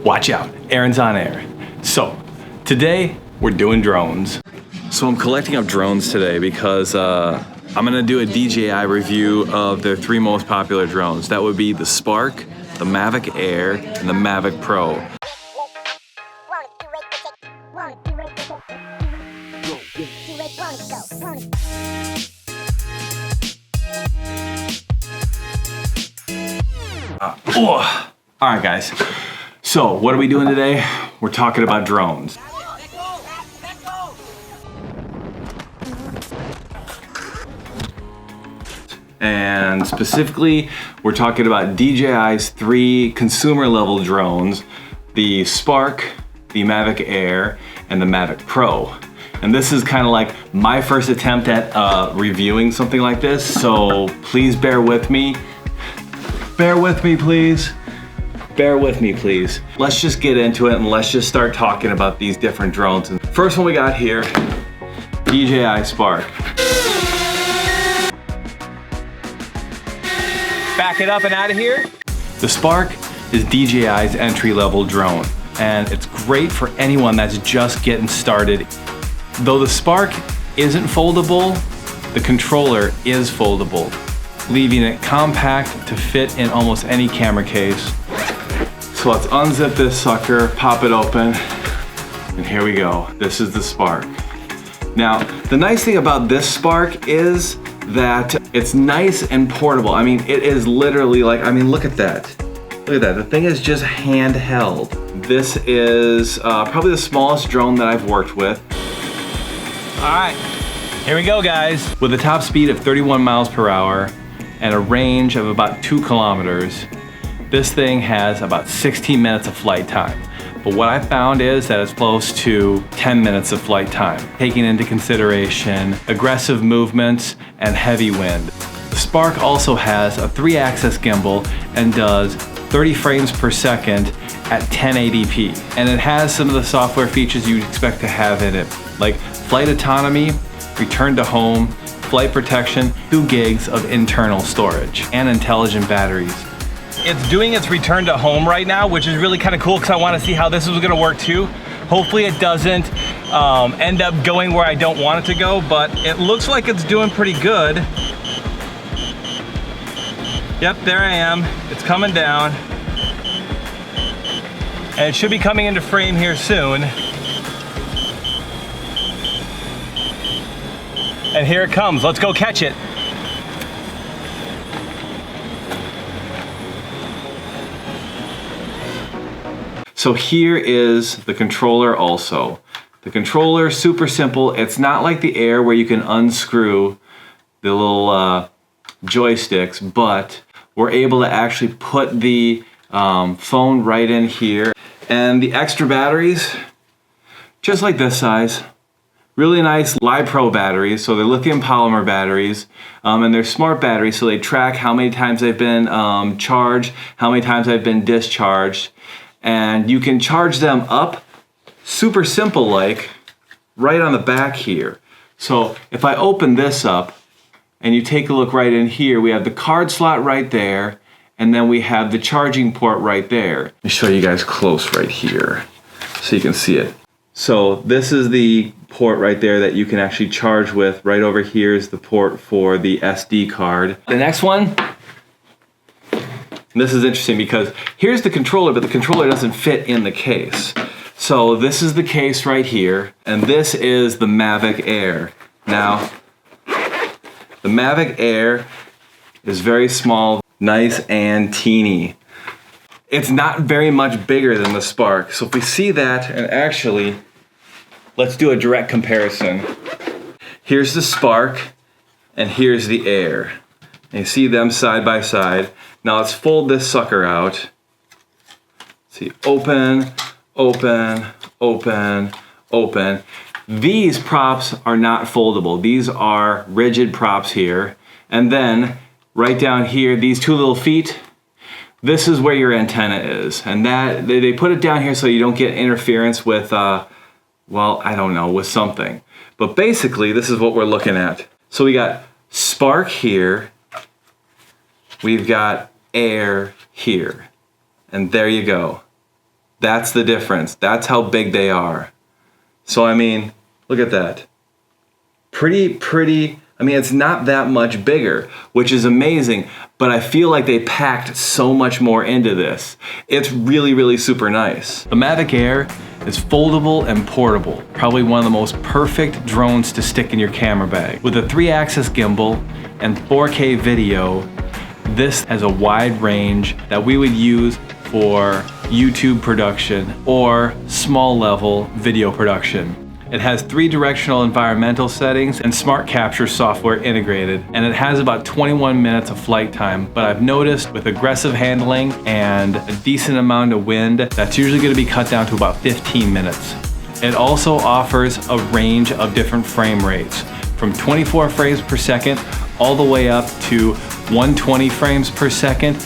Watch out, Aaron's on air. So, today we're doing drones. So I'm collecting up drones today because I'm gonna do a DJI review of their 3 most popular drones. That would be the Spark, the Mavic Air, and the Mavic Pro. All right, guys. So what are we doing today? We're talking about drones. And specifically, we're talking about DJI's 3 consumer level drones, the Spark, the Mavic Air, and the Mavic Pro. And this is kind of like my first attempt at reviewing something like this, so please bear with me. Bear with me, please. Bear with me, please. Let's just get into it and let's just start talking about these different drones. And first one we got here, DJI Spark. Back it up and out of here. The Spark is DJI's entry-level drone, and it's great for anyone that's just getting started. Though the Spark isn't foldable, the controller is foldable, leaving it compact to fit in almost any camera case. So let's unzip this sucker, pop it open, and here we go. This is the Spark. Now, the nice thing about this Spark is that it's nice and portable. I mean, it is literally like, I mean, look at that. Look at that, the thing is just handheld. This is probably the smallest drone that I've worked with. All right, here we go, guys. With a top speed of 31 miles per hour and a range of about 2 kilometers, this thing has about 16 minutes of flight time. But what I found is that it's close to 10 minutes of flight time, taking into consideration aggressive movements and heavy wind. The Spark also has a 3-axis gimbal and does 30 frames per second at 1080p. And it has some of the software features you'd expect to have in it, like flight autonomy, return to home, flight protection, 2 gigs of internal storage, and intelligent batteries. It's doing its return to home right now, which is really kind of cool because I want to see how this is going to work too. Hopefully it doesn't end up going where I don't want it to go, but it looks like it's doing pretty good. Yep, there I am. It's coming down. And it should be coming into frame here soon. And here it comes. Let's go catch it. So here is the controller also. The controller, super simple. It's not like the Air where you can unscrew the little joysticks, but we're able to actually put the phone right in here. And the extra batteries, just like this size. Really nice Li-Pro batteries, so they're lithium polymer batteries, and they're smart batteries, so they track how many times they've been charged, how many times they've been discharged. And you can charge them up, super simple like, right on the back here. So if I open this up and you take a look right in here, we have the card slot right there, and then we have the charging port right there. Let me show you guys close right here so you can see it. So this is the port right there that you can actually charge with. Right over here is the port for the SD card. The next one, this is interesting because here's the controller, but the controller doesn't fit in the case. So this is the case right here, and this is the Mavic Air. Now, the Mavic Air is very small, nice and teeny. It's not very much bigger than the Spark. So if we see that, and actually, let's do a direct comparison. Here's the Spark, and here's the Air. And you see them side by side. Now let's fold this sucker out. See, open, open, open, open. These props are not foldable. These are rigid props here. And then right down here, these 2 little feet, this is where your antenna is. And that they put it down here so you don't get interference with, well, I don't know, with something. But basically, this is what we're looking at. So we got Spark here. We've got Air here. And there you go. That's the difference. That's how big they are. So I mean, look at that. Pretty, I mean, it's not that much bigger, which is amazing, but I feel like they packed so much more into this. It's really super nice. The Mavic Air is foldable and portable. Probably one of the most perfect drones to stick in your camera bag. With a 3-axis gimbal and 4K video, this has a wide range that we would use for YouTube production or small level video production. It has 3-directional environmental settings and smart capture software integrated, and it has about 21 minutes of flight time, but I've noticed with aggressive handling and a decent amount of wind, that's usually going to be cut down to about 15 minutes. It also offers a range of different frame rates, from 24 frames per second all the way up to 120 frames per second.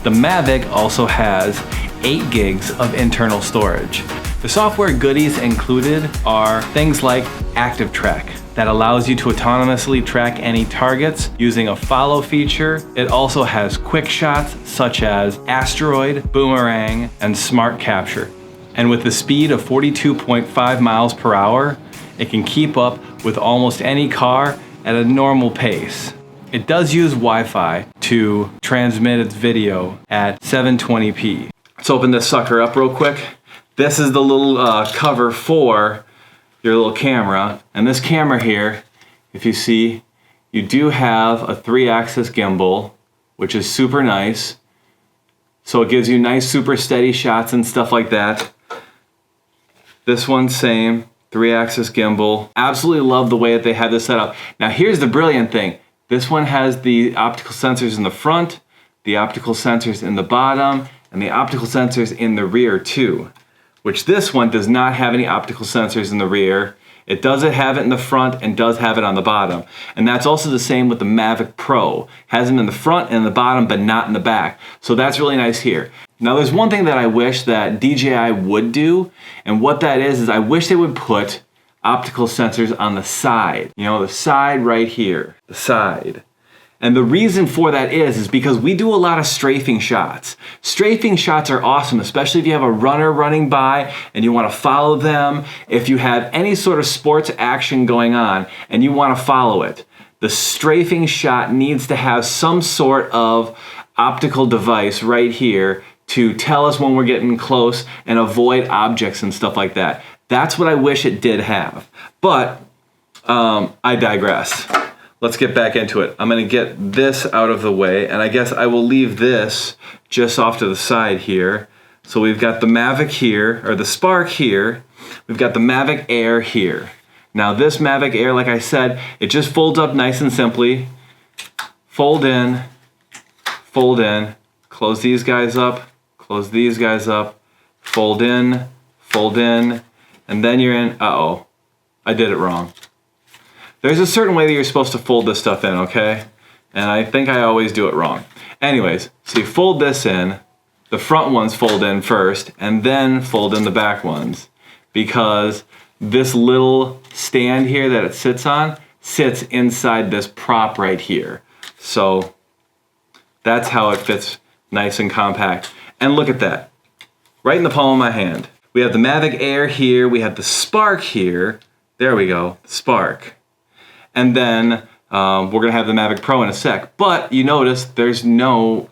The Mavic also has 8 gigs of internal storage. The software goodies included are things like Active Track that allows you to autonomously track any targets using a follow feature. It also has quick shots such as asteroid, boomerang, and smart capture. And with the speed of 42.5 miles per hour, it can keep up with almost any car at a normal pace. It does use Wi-Fi to transmit its video at 720p. Let's open this sucker up real quick. This is the little cover for your little camera. And this camera here, if you see, you do have a 3-axis gimbal, which is super nice. So it gives you nice, super steady shots and stuff like that. This one, same, 3-axis gimbal. Absolutely love the way that they have this set up. Now here's the brilliant thing. This one has the optical sensors in the front, the optical sensors in the bottom, and the optical sensors in the rear too. Which this one does not have any optical sensors in the rear. It doesn't have it in the front and does have it on the bottom. And that's also the same with the Mavic Pro. Has them in the front and the bottom, but not in the back. So that's really nice here. Now there's one thing that I wish that DJI would do, and what that is I wish they would put optical sensors on the side. You know, the side right here, the side. And the reason for that is because we do a lot of strafing shots. Strafing shots are awesome, especially if you have a runner running by and you want to follow them. If you have any sort of sports action going on and you want to follow it, the strafing shot needs to have some sort of optical device right here to tell us when we're getting close and avoid objects and stuff like that. That's what I wish it did have. But I digress. Let's get back into it. I'm gonna get this out of the way, and I guess I will leave this just off to the side here. So we've got the Mavic here, or the Spark here. We've got the Mavic Air here. Now this Mavic Air, like I said, it just folds up nice and simply. Fold in, close these guys up, close these guys up, fold in, and then you're in, uh-oh, I did it wrong. There's a certain way that you're supposed to fold this stuff in, okay? And I think I always do it wrong. Anyways, so you fold this in, the front ones fold in first, and then fold in the back ones. Because this little stand here that it sits on, sits inside this prop right here. So that's how it fits nice and compact. And look at that, right in the palm of my hand. We have the Mavic Air here, we have the Spark here. There we go, Spark. And then we're gonna have the Mavic Pro in a sec. But you notice there's no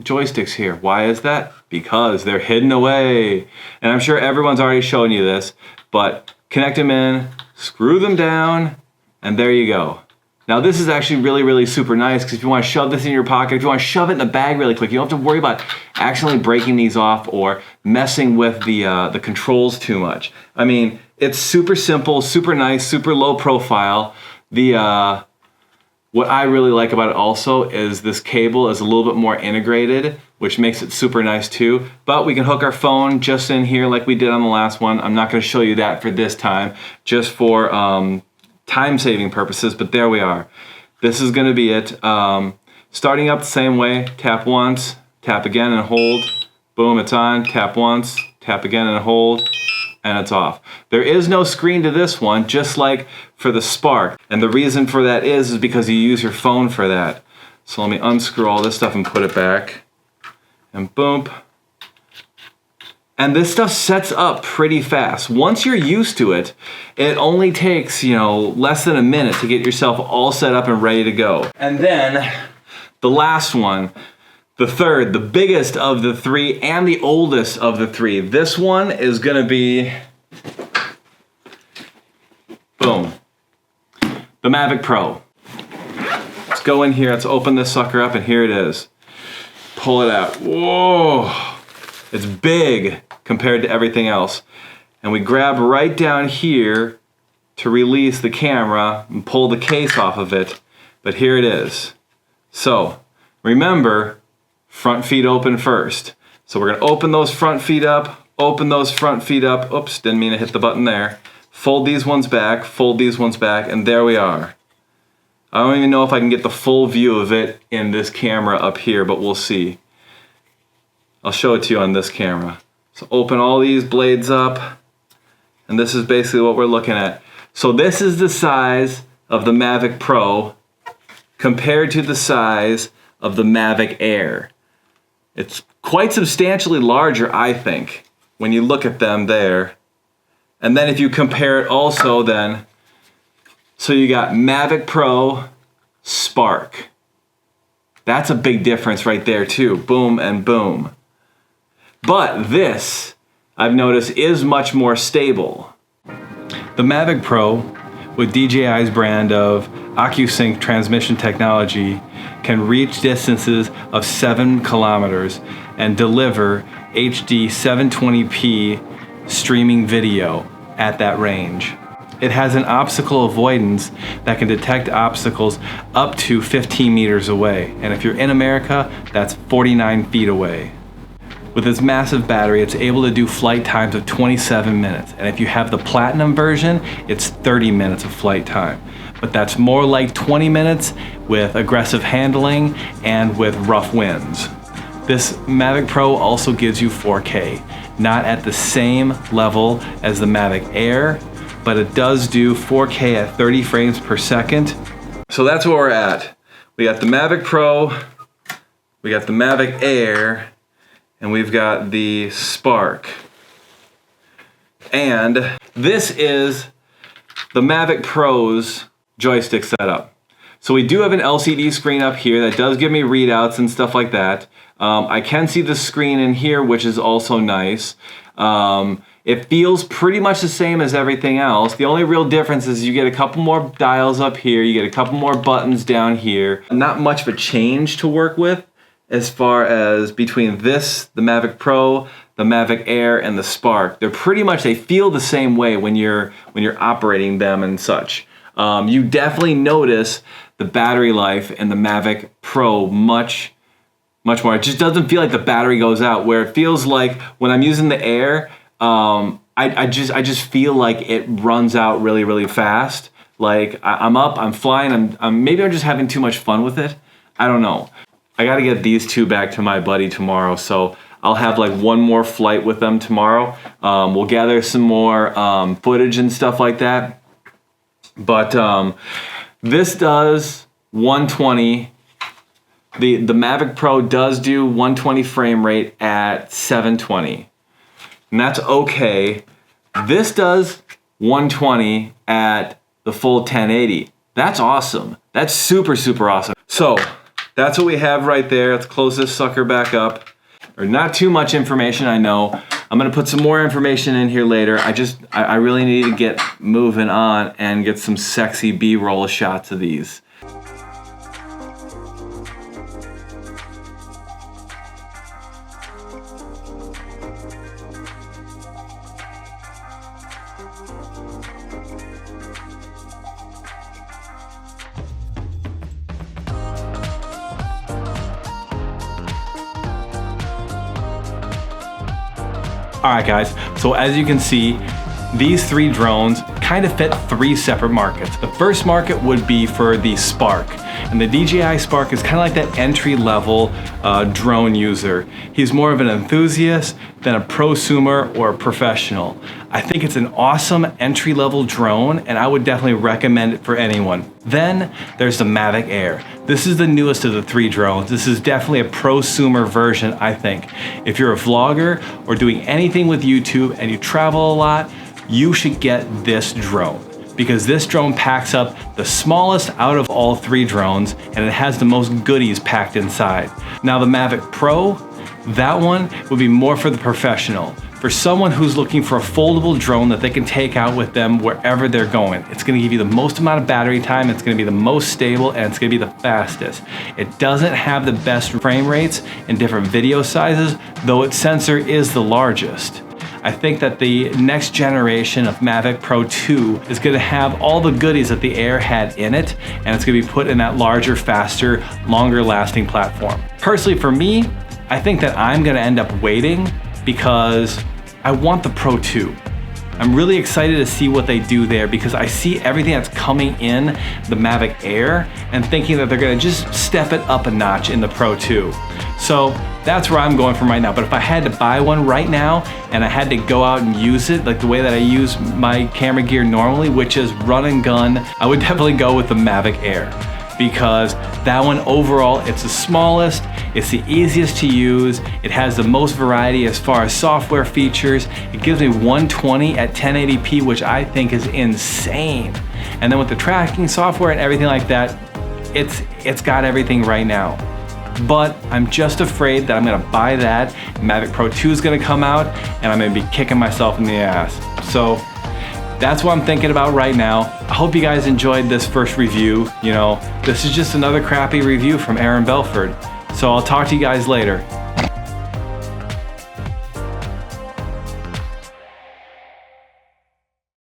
joysticks here. Why is that? Because they're hidden away. And I'm sure everyone's already shown you this, but connect them in, screw them down, and there you go. Now this is actually really super nice, because if you want to shove this in your pocket, if you want to shove it in the bag really quick, you don't have to worry about accidentally breaking these off or messing with the controls too much. I mean, it's super simple, super nice, super low profile. What I really like about it also is this cable is a little bit more integrated, which makes it super nice too. But we can hook our phone just in here like we did on the last one. I'm not going to show you that for this time, just for time-saving purposes, but there we are. This is going to be it. Starting up the same way, tap once, tap again and hold. Boom, it's on. Tap once, tap again and hold. And it's off. There is no screen to this one, just like for the Spark. And the reason for that is because you use your phone for that. So let me unscrew all this stuff and put it back. And boom. And this stuff sets up pretty fast. Once you're used to it, it only takes, less than a minute to get yourself all set up and ready to go. And then the last one, the third, the biggest of the three and the oldest of the three. This one is gonna be, boom, the Mavic Pro. Let's go in here, let's open this sucker up, and here it is. Pull it out. Whoa, it's big compared to everything else. And we grab right down here to release the camera and pull the case off of it. But here it is. So remember, front feet open first. So we're gonna open those front feet up, open those front feet up. Oops, didn't mean to hit the button there. Fold these ones back, fold these ones back, and there we are. I don't even know if I can get the full view of it in this camera up here, but we'll see. I'll show it to you on this camera. So open all these blades up, and this is basically what we're looking at. So this is the size of the Mavic Pro compared to the size of the Mavic Air. It's quite substantially larger, I think, when you look at them there. And then if you compare it also then, so you got Mavic Pro, Spark. That's a big difference right there too, boom and boom. But this, I've noticed, is much more stable. The Mavic Pro, with DJI's brand of OcuSync transmission technology, can reach distances of 7 kilometers and deliver HD 720p streaming video at that range. It has an obstacle avoidance that can detect obstacles up to 15 meters away. And if you're in America, that's 49 feet away. With its massive battery, it's able to do flight times of 27 minutes. And if you have the Platinum version, it's 30 minutes of flight time. But that's more like 20 minutes with aggressive handling and with rough winds. This Mavic Pro also gives you 4K, not at the same level as the Mavic Air, but it does do 4K at 30 frames per second. So that's where we're at. We got the Mavic Pro, we got the Mavic Air, and we've got the Spark. And this is the Mavic Pro's joystick setup. So we do have an LCD screen up here that does give me readouts and stuff like that. I can see the screen in here, which is also nice. It feels pretty much the same as everything else. The only real difference is you get a couple more dials up here, you get a couple more buttons down here. Not much of a change to work with as far as between this, the Mavic Pro, the Mavic Air, and the Spark. They're pretty much, they feel the same way when you're operating them and such. You definitely notice the battery life in the Mavic Pro much more. It just doesn't feel like the battery goes out, where it feels like when I'm using the Air, I just feel like it runs out really, really fast. Like I'm up, I'm flying, maybe I'm just having too much fun with it. I don't know. I gotta get these two back to my buddy tomorrow, so I'll have like one more flight with them tomorrow. We'll gather some more footage and stuff like that. But this does 120. The Mavic Pro does do 120 frame rate at 720. And that's okay. This does 120 at the full 1080. That's awesome. That's super, super awesome. So that's what we have right there. Let's close this sucker back up. Or not too much information, I know. I'm gonna put some more information in here later. I really need to get moving on and get some sexy B-roll shots of these. Alright guys, so as you can see, these three drones kind of fit three separate markets. The first market would be for the Spark. And And the DJI Spark is kind of like that entry-level drone user. He's more of an enthusiast than a prosumer or a professional. I think it's an awesome entry-level drone, and I would definitely recommend it for anyone. Then there's the Mavic Air. This is the newest of the 3 drones. This is definitely a prosumer version, I think. If you're a vlogger or doing anything with YouTube and you travel a lot, you should get this drone, because this drone packs up the smallest out of all 3 drones, and it has the most goodies packed inside. Now the Mavic Pro, that one would be more for the professional, for someone who's looking for a foldable drone that they can take out with them wherever they're going. It's gonna give you the most amount of battery time, it's gonna be the most stable, and it's gonna be the fastest. It doesn't have the best frame rates in different video sizes, though its sensor is the largest. I think that the next generation of Mavic Pro 2 is gonna have all the goodies that the Air had in it, and it's gonna be put in that larger, faster, longer lasting platform. Personally for me, I think that I'm gonna end up waiting because I want the Pro 2. I'm really excited to see what they do there, because I see everything that's coming in the Mavic Air and thinking that they're gonna just step it up a notch in the Pro 2. So that's where I'm going from right now. But if I had to buy one right now and I had to go out and use it like the way that I use my camera gear normally, which is run and gun, I would definitely go with the Mavic Air, because that one overall, it's the smallest, it's the easiest to use, it has the most variety as far as software features. It gives me 120 at 1080p, which I think is insane. And then with the tracking software and everything like that, it's got everything right now. But I'm just afraid that I'm gonna buy that, Mavic Pro 2 is gonna come out, and I'm gonna be kicking myself in the ass. So that's what I'm thinking about right now. I hope you guys enjoyed this first review. You know, this is just another crappy review from Aaron Belford. So I'll talk to you guys later.